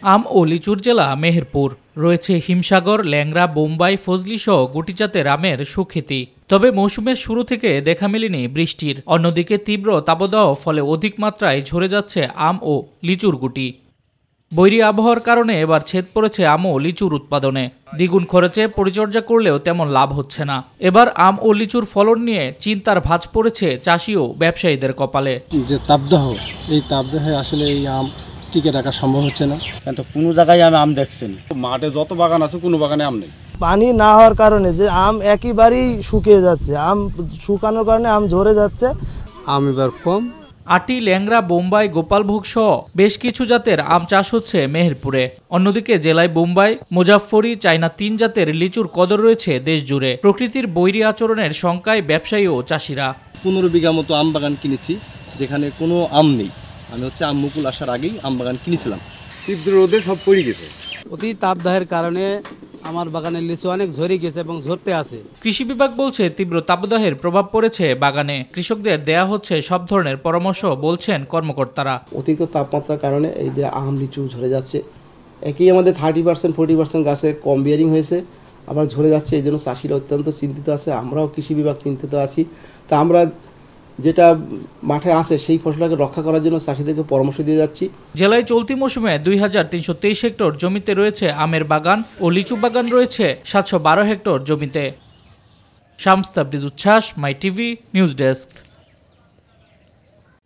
আম ও লিচুর জেলা মেহেরপুর। রয়েছে হিমসাগর, ল্যাংড়া, বোম্বাই, ফজলি সহ গুটি জাতের আমের সুখ্যাতি। তবে মৌসুমের শুরু থেকে দেখা মেলেনি বৃষ্টির। অন্যদিকে তীব্র তাপদাহ ফলে অধিক মাত্রায় ঝরে যাচ্ছে আম ও লিচুর গুটি। বৈরী আবহাওয়ার কারণে এবার ছেদ পড়েছে আম ও লিচুর উৎপাদনে। দ্বিগুণ খরচে পরিচর্যা করলেও তেমন লাভ হচ্ছে না। এবার আম ও লিচুর ফলন নিয়ে চিন্তার ভাঁজ পড়েছে চাষি ও ব্যবসায়ীদের কপালে। যে তাপদাহ, এই তাপদাহে আসলে এই আম টিকে রাখা সম্ভব হচ্ছে না। কিন্তু কোনো জায়গায় আমি আম দেখছি না। মাঠে যত বাগান আছে কোনো বাগানে আম নেই। পানি না হওয়ার কারণে যে আম একেবারেই শুকিয়ে যাচ্ছে, আম শুকানোর কারণে আম ঝরে যাচ্ছে। আম এবার কম। আটি, ল্যাংড়া, বোম্বাই, গোপালভোগ সহ বেশ কিছু জাতের আম চাষ হচ্ছে মেহেরপুরে। অন্যদিকে জেলায় বোম্বাই, মুজাফফরি, চায়না 3 জাতের লিচুর কদর রয়েছে দেশ জুড়ে। প্রকৃতির বৈরী আচরণের শঙ্কায় ব্যবসায়ী ও চাষিরা। 15 বিঘা মতো আম বাগান কিনেছি, যেখানে কোনো আম নেই। আমি আম মুকুল আসার আগেই আম বাগান কিনেছিলাম। তীব্র রোদে সব পড়ে গেছে। অতি তাপদাহের কারণে আমার বাগানের লিচু অনেক ঝরে গেছে এবং ঝরতে আছে। কৃষি বিভাগ বলছে তীব্র তাপদাহের প্রভাব পড়েছে বাগানে। কৃষকদের দেয়া হচ্ছে সব ধরনের পরামর্শ, বলছেন কর্মকর্তারা। অতিরিক্ত তাপমাত্রার কারণে এই যে আম লিচু ঝরে যাচ্ছে। একই আমাদের 30% 40% গাছে কম বিয়ারিং হয়েছে, আবার ঝরে যাচ্ছে। এই জন্য চাষিরা অত্যন্ত চিন্তিত আছে, আমরাও কৃষি বিভাগ চিন্তিত আছি। তা আমরা যেটা মাঠে আছে সেই ফসলটাকে রক্ষা করার জন্য চাষিদেরকে পরামর্শ দিয়ে যাচ্ছি। জেলায় চলতি মৌসুমে 2323 হেক্টর জমিতে রয়েছে আমের বাগান ও লিচু বাগান রয়েছে 712 হেক্টর জমিতে। শামস তাবরিজ উচ্ছ্বাস, মাই টিভি নিউজ ডেস্ক।